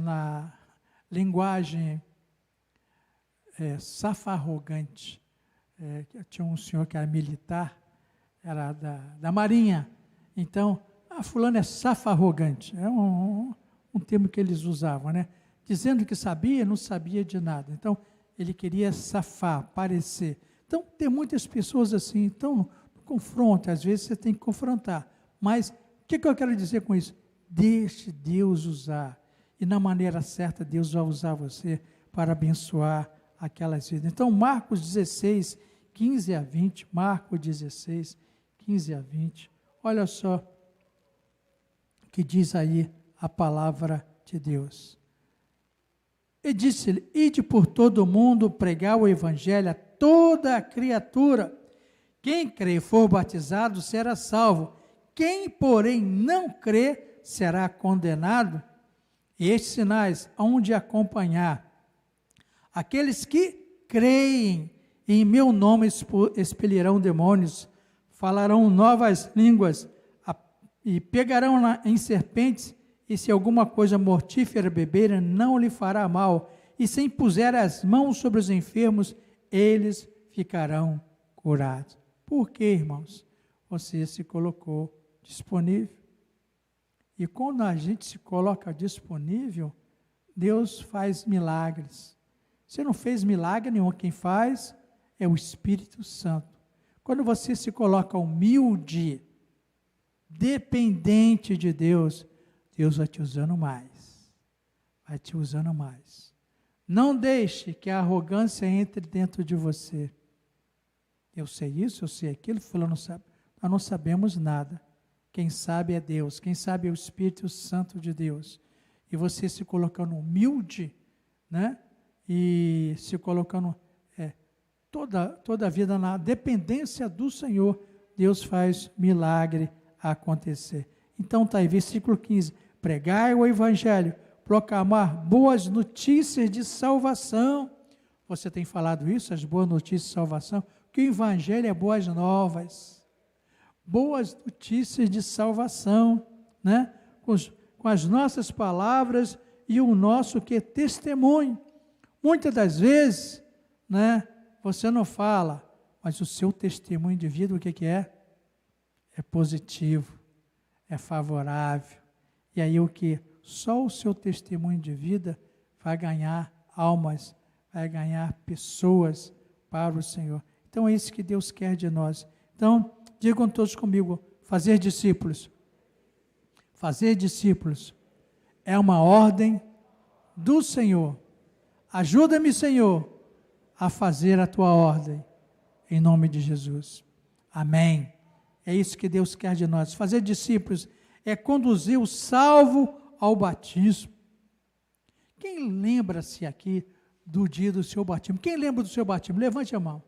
na linguagem safarrogante, tinha um senhor que era militar, era da Marinha, então, fulano é safarrogante, é um termo que eles usavam, né, dizendo que sabia, não sabia de nada, então, ele queria safar, parecer. Então, tem muitas pessoas assim, então, no confronto, às vezes você tem que confrontar. Mas, o que eu quero dizer com isso? Deixe Deus usar. E na maneira certa, Deus vai usar você para abençoar aquelas vidas. Então, Marcos 16, 15 a 20, Marcos 16, 15 a 20. Olha só o que diz aí a palavra de Deus. E disse-lhe, ide por todo o mundo pregar o evangelho a toda a criatura. Quem crê e for batizado será salvo. Quem, porém, não crê será condenado. E estes sinais hão de acompanhar aqueles que creem, em meu nome expelirão demônios, falarão novas línguas e pegarão em serpentes, e se alguma coisa mortífera beberem, não lhe fará mal, e se impuser as mãos sobre os enfermos, eles ficarão curados. Por quê, irmãos? Você se colocou disponível. E quando a gente se coloca disponível, Deus faz milagres. Você não fez milagre nenhum, quem faz é o Espírito Santo. Quando você se coloca humilde, dependente de Deus, Deus vai te usando mais. Vai te usando mais. Não deixe que a arrogância entre dentro de você. Eu sei isso, eu sei aquilo, fulano não sabe. Nós não sabemos nada. Quem sabe é Deus, quem sabe é o Espírito Santo de Deus. E você se colocando humilde, né? E se colocando toda a vida na dependência do Senhor, Deus faz milagre acontecer. Então está aí, versículo 15, pregai o evangelho, proclamar boas notícias de salvação. Você tem falado isso, as boas notícias de salvação, que o evangelho é boas novas, boas notícias de salvação, né? Com as nossas palavras e o nosso testemunho. Muitas das vezes, né, você não fala, mas o seu testemunho de vida, o que é? É positivo, é favorável. E aí o que? Só o seu testemunho de vida vai ganhar almas, vai ganhar pessoas para o Senhor. Então é isso que Deus quer de nós. Então, digam todos comigo, fazer discípulos. Fazer discípulos é uma ordem do Senhor. Ajuda-me, Senhor, a fazer a tua ordem, em nome de Jesus. Amém. É isso que Deus quer de nós. Fazer discípulos é conduzir o salvo ao batismo. Quem lembra-se aqui do dia do seu batismo? Quem lembra do seu batismo? Levante a mão.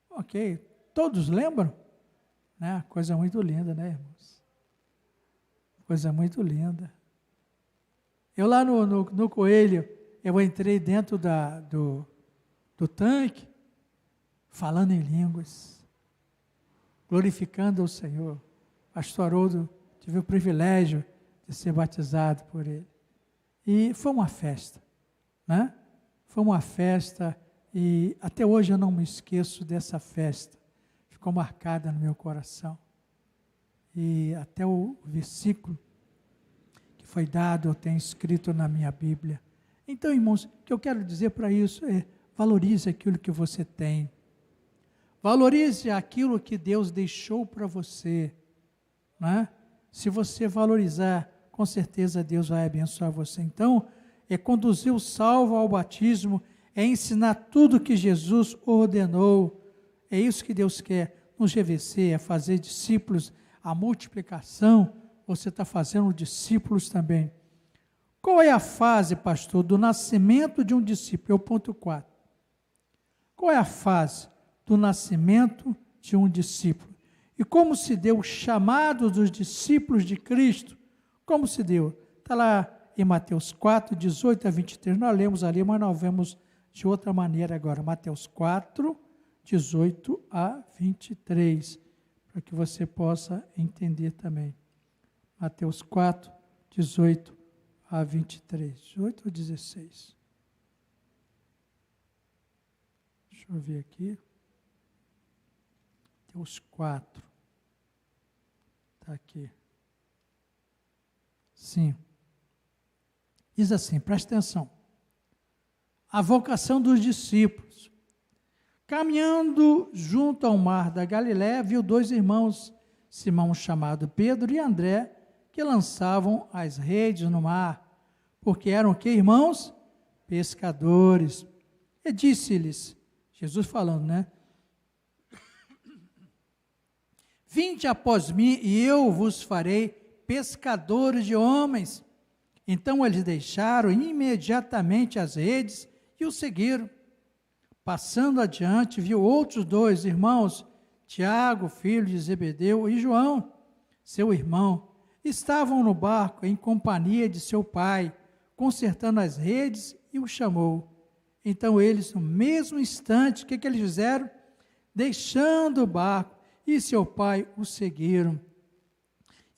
Ok, todos lembram? Né? Coisa muito linda, né, irmãos? Coisa muito linda. Eu lá no Coelho, eu entrei dentro do tanque, falando em línguas, glorificando ao Senhor. Pastor Haroldo, tive o privilégio de ser batizado por ele. E foi uma festa, né? Foi uma festa e até hoje eu não me esqueço dessa festa. Ficou marcada no meu coração. E até o versículo que foi dado eu tenho escrito na minha Bíblia. Então, irmãos, o que eu quero dizer para isso é: valorize aquilo que você tem. Valorize aquilo que Deus deixou para você, né? Se você valorizar, com certeza Deus vai abençoar você. Então, é conduzir o salvo ao batismo, é ensinar tudo que Jesus ordenou. É isso que Deus quer no GVC, é fazer discípulos, a multiplicação, você está fazendo discípulos também. Qual é a fase, pastor, do nascimento de um discípulo? É o ponto 4. Qual é a fase do nascimento de um discípulo? E como se deu o chamado dos discípulos de Cristo? Como se deu? Está lá em Mateus 4, 18 a 23, nós lemos ali, mas nós vamos de outra maneira agora. Mateus 4, 18 a 23, para que você possa entender também. Mateus 4, 18 a 23. 18 ou 16? Deixa eu ver aqui. Mateus 4. Está aqui. Sim. Diz assim, presta atenção. A vocação dos discípulos. Caminhando junto ao mar da Galiléia, viu dois irmãos, Simão chamado Pedro e André, que lançavam as redes no mar, porque eram o que, irmãos? Pescadores. E disse-lhes, Jesus falando, né? Vinde após mim e eu vos farei pescadores de homens. Então eles deixaram imediatamente as redes e o seguiram. Passando adiante, viu outros dois irmãos, Tiago, filho de Zebedeu, e João, seu irmão, estavam no barco em companhia de seu pai, consertando as redes, e o chamou. Então eles, no mesmo instante, o que eles fizeram? Deixando o barco, e seu pai o seguiram.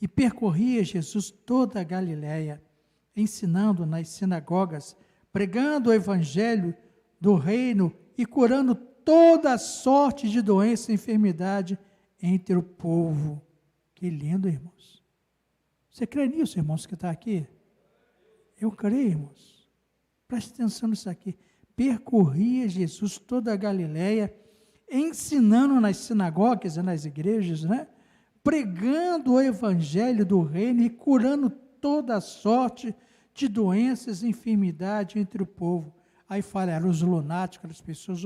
E percorria Jesus toda a Galiléia, ensinando nas sinagogas, pregando o evangelho do reino e curando toda sorte de doença e enfermidade entre o povo. Que lindo, irmãos. Você crê nisso, irmãos, que está aqui? Eu creio, irmãos. Preste atenção nisso aqui. Percorria Jesus toda a Galiléia, ensinando nas sinagogas e nas igrejas, né? Pregando o evangelho do reino e curando toda sorte de doenças e enfermidade entre o povo. Aí falaram os lunáticos, as pessoas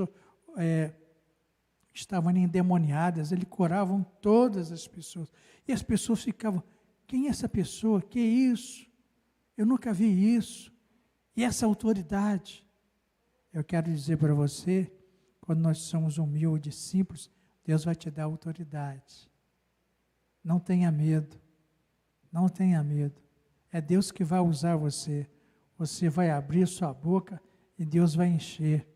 estavam endemoniadas, ele curavam todas as pessoas. E as pessoas ficavam, quem é essa pessoa? Que é isso? Eu nunca vi isso. E essa autoridade? Eu quero dizer para você, quando nós somos humildes, simples, Deus vai te dar autoridade. Não tenha medo. Não tenha medo. É Deus que vai usar você. Você vai abrir sua boca e Deus vai encher.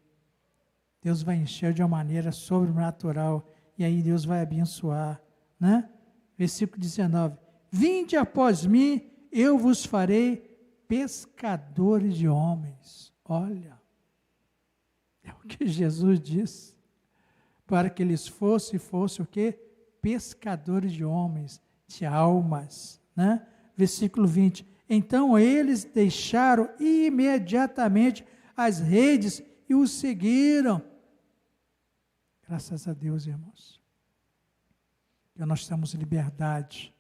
Deus vai encher de uma maneira sobrenatural. E aí Deus vai abençoar. Né? Versículo 19. Vinde após mim, eu vos farei pescadores de homens. Olha. É o que Jesus disse. Para que eles fossem o quê? Pescadores de homens, de almas. Né? Versículo 20. Então eles deixaram imediatamente as redes e o seguiram. Graças a Deus, irmãos. Que nós temos liberdade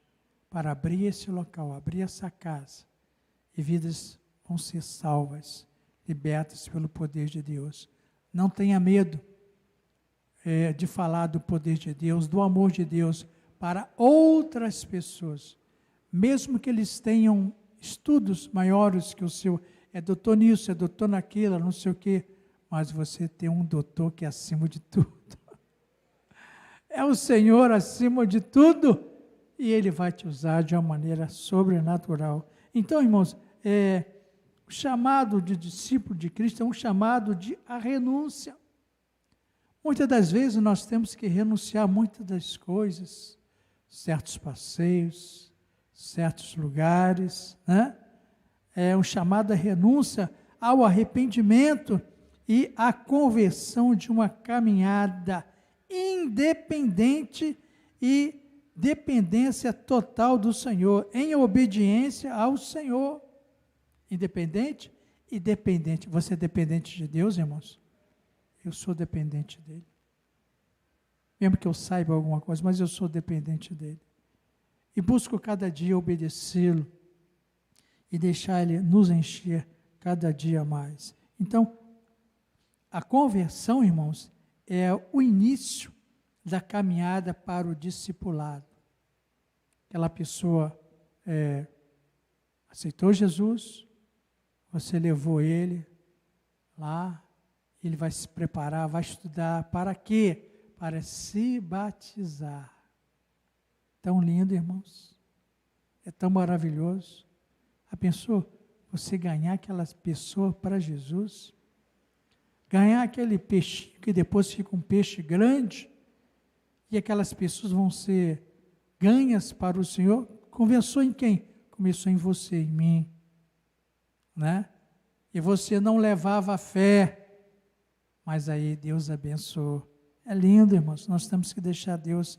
para abrir esse local, abrir essa casa. E vidas vão ser salvas, libertas pelo poder de Deus. Não tenha medo de falar do poder de Deus, do amor de Deus para outras pessoas. Mesmo que eles tenham estudos maiores que o seu, é doutor nisso, é doutor naquilo, não sei o quê, mas você tem um doutor que é acima de tudo. É o Senhor acima de tudo, e Ele vai te usar de uma maneira sobrenatural. Então, irmãos, o chamado de discípulo de Cristo é um chamado de a renúncia. Muitas das vezes nós temos que renunciar a muitas das coisas, certos passeios, certos lugares, né? É um chamado à renúncia ao arrependimento e à conversão de uma caminhada independente e dependência total do Senhor, em obediência ao Senhor. Independente e dependente. Você é dependente de Deus, irmãos? Eu sou dependente dele. Mesmo que eu saiba alguma coisa, mas eu sou dependente dele. E busco cada dia obedecê-lo e deixar ele nos encher cada dia mais. Então, a conversão, irmãos, é o início da caminhada para o discipulado. Aquela pessoa aceitou Jesus, você levou ele lá, ele vai se preparar, vai estudar, para quê? Para se batizar. Tão lindo, irmãos. É tão maravilhoso. A pessoa, você ganhar aquelas pessoas para Jesus. ganhar aquele peixinho que depois fica um peixe grande, e aquelas pessoas vão ser ganhas para o Senhor. Começou em quem? Começou em você, em mim, né? E você não levava fé, mas aí Deus abençoou. É lindo, irmãos, nós temos que deixar Deus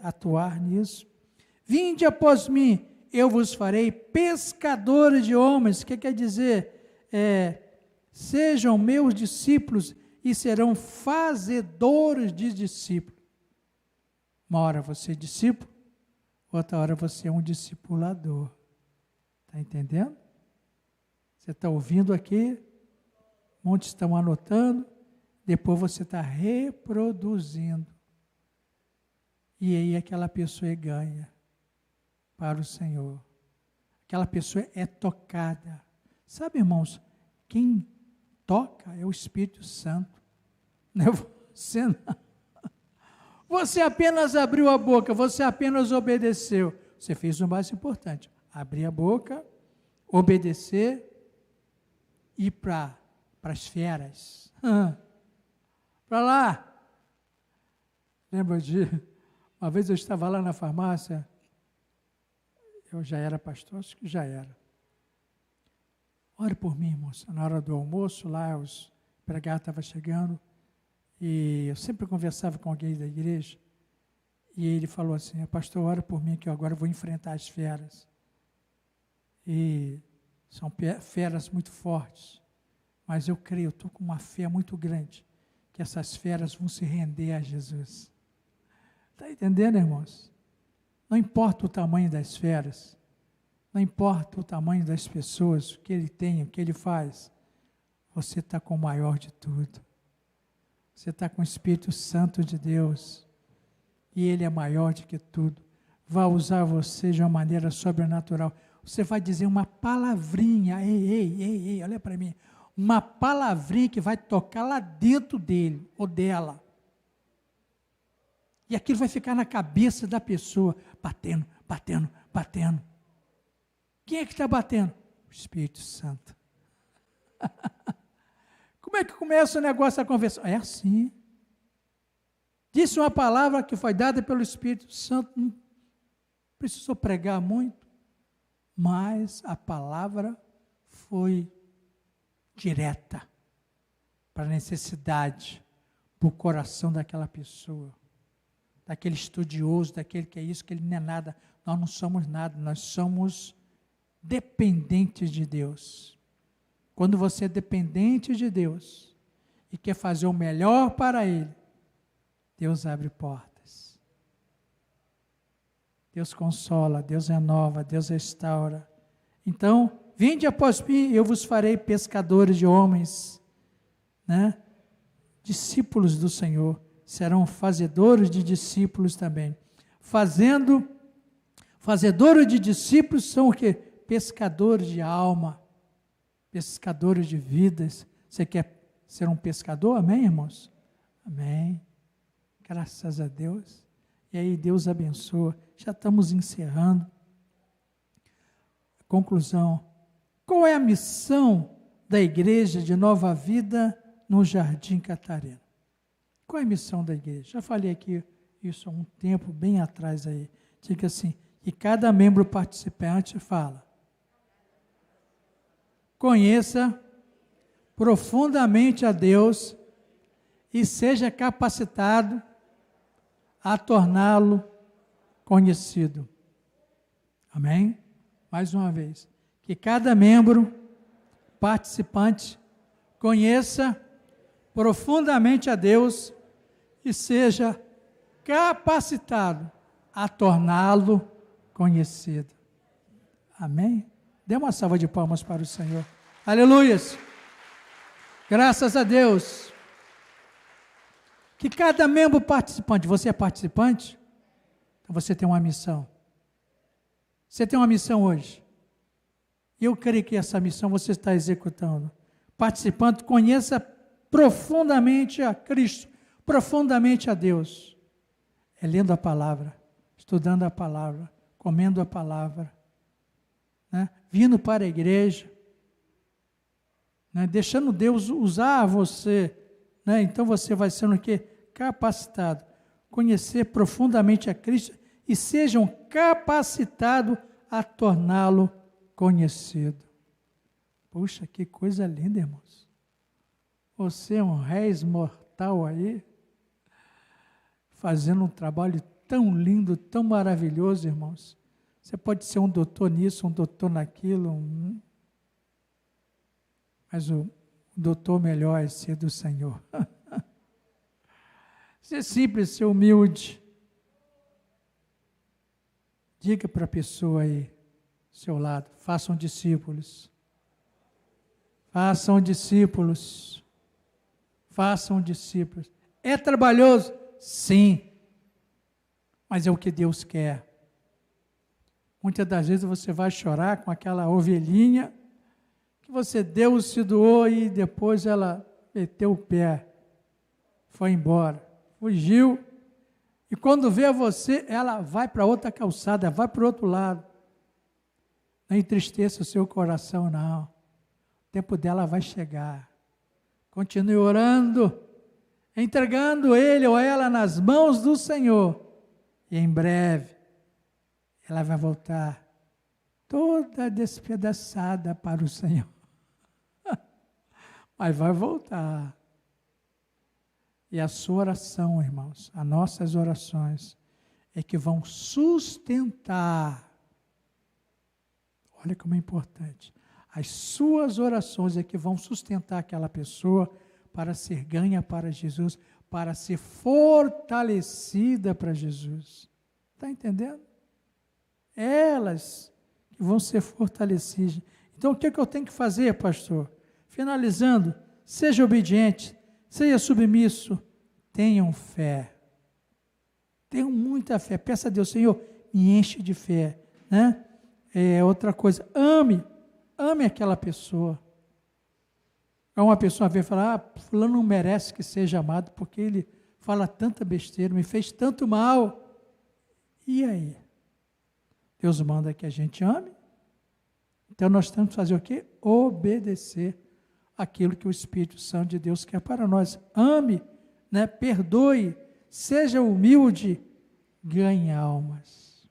atuar nisso. Vinde após mim, eu vos farei pescadores de homens. O que quer dizer? Sejam meus discípulos e serão fazedores de discípulos. Uma hora você é discípulo, outra hora você é um discipulador. Está entendendo? Você está ouvindo aqui, muitos estão anotando, depois você está reproduzindo. E aí aquela pessoa ganha para o Senhor. Aquela pessoa é tocada. Sabe, irmãos, quem toca é o Espírito Santo. Não é você, não. Você apenas abriu a boca, você apenas obedeceu. Você fez o mais importante, abrir a boca, obedecer e ir para as feras. Para lá. Lembra de uma vez eu estava lá na farmácia, eu já era pastor, acho que já era. Ore por mim, moça. Na hora do almoço, lá os empregados estavam chegando, e eu sempre conversava com alguém da igreja, e ele falou assim, pastor, ora por mim que eu agora vou enfrentar as feras. E são feras muito fortes, mas eu creio, eu estou com uma fé muito grande, que essas feras vão se render a Jesus. Está entendendo, irmãos? Não importa o tamanho das feras, não importa o tamanho das pessoas, o que ele tem, o que ele faz, você está com o maior de tudo. Você está com o Espírito Santo de Deus, e Ele é maior do que tudo. Vai usar você de uma maneira sobrenatural. Você vai dizer uma palavrinha, ei, olha para mim, uma palavrinha que vai tocar lá dentro dele, ou dela. E aquilo vai ficar na cabeça da pessoa, batendo. Quem é que está batendo? O Espírito Santo. Como é que começa o negócio da conversão? É assim. Disse uma palavra que foi dada pelo Espírito Santo, não precisou pregar muito, mas a palavra foi direta para a necessidade, para o coração daquela pessoa, daquele estudioso, daquele que é isso, que ele não é nada. Nós não somos nada, nós somos dependentes de Deus. Quando você é dependente de Deus e quer fazer o melhor para Ele, Deus abre portas. Deus consola, Deus renova, Deus restaura. Então, vinde após mim, eu vos farei pescadores de homens, né? Discípulos do Senhor, serão fazedores de discípulos também. Fazedores de discípulos são o quê? Pescadores de alma. Pescadores de vidas. Você quer ser um pescador? Amém, irmãos? Amém. Graças a Deus. E aí Deus abençoa. Já estamos encerrando. Conclusão. Qual é a missão da igreja de Nova Vida no Jardim Catarina? Qual é a missão da igreja? Já falei aqui isso há um tempo, bem atrás aí. Diga assim, que cada membro participante fala. Conheça profundamente a Deus e seja capacitado a torná-lo conhecido. Amém? Mais uma vez. Que cada membro participante conheça profundamente a Deus e seja capacitado a torná-lo conhecido. Amém? Dê uma salva de palmas para o Senhor. Aleluias! Graças a Deus. Que cada membro participante, você é participante? Então você tem uma missão. Você tem uma missão hoje. Eu creio que essa missão você está executando. Participante, conheça profundamente a Cristo, profundamente a Deus. É lendo a palavra, estudando a palavra, comendo a palavra, né? Vindo para a igreja, né? Deixando Deus usar você, né? Então você vai sendo o quê? Capacitado. Conhecer profundamente a Cristo e sejam capacitados a torná-lo conhecido. Puxa, que coisa linda, irmãos. Você é um réis mortal aí, fazendo um trabalho tão lindo, tão maravilhoso, irmãos. Você pode ser um doutor nisso, um doutor naquilo, mas o doutor melhor é ser do Senhor. Ser simples, ser humilde. Diga para a pessoa aí, ao seu lado, façam discípulos. Façam discípulos. Façam discípulos. É trabalhoso? Sim. Mas é o que Deus quer. Muitas das vezes você vai chorar com aquela ovelhinha que você deu, se doou e depois ela meteu o pé, foi embora, fugiu. E quando vê você, ela vai para outra calçada, vai para o outro lado. Não entristeça o seu coração, não. O tempo dela vai chegar. Continue orando, entregando ele ou ela nas mãos do Senhor. E em breve, ela vai voltar toda despedaçada para o Senhor. Mas vai voltar. E a sua oração, irmãos, as nossas orações, é que vão sustentar. Olha como é importante. As suas orações é que vão sustentar aquela pessoa para ser ganha para Jesus, para ser fortalecida para Jesus. Está entendendo? Elas que vão ser fortalecidas. Então, o que eu tenho que fazer, pastor? Finalizando, seja obediente, seja submisso, tenham fé. Tenham muita fé. Peça a Deus, Senhor, me enche de fé. Né? Outra coisa, ame aquela pessoa. Uma pessoa vem falar, fulano não merece que seja amado, porque ele fala tanta besteira, me fez tanto mal. E aí? Deus manda que a gente ame. Então nós temos que fazer o quê? Obedecer aquilo que o Espírito Santo de Deus quer para nós. Ame, né? Perdoe, seja humilde, ganhe almas.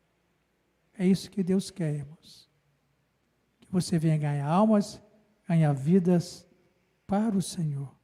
É isso que Deus quer, irmãos. Que você venha ganhar almas, ganhar vidas para o Senhor.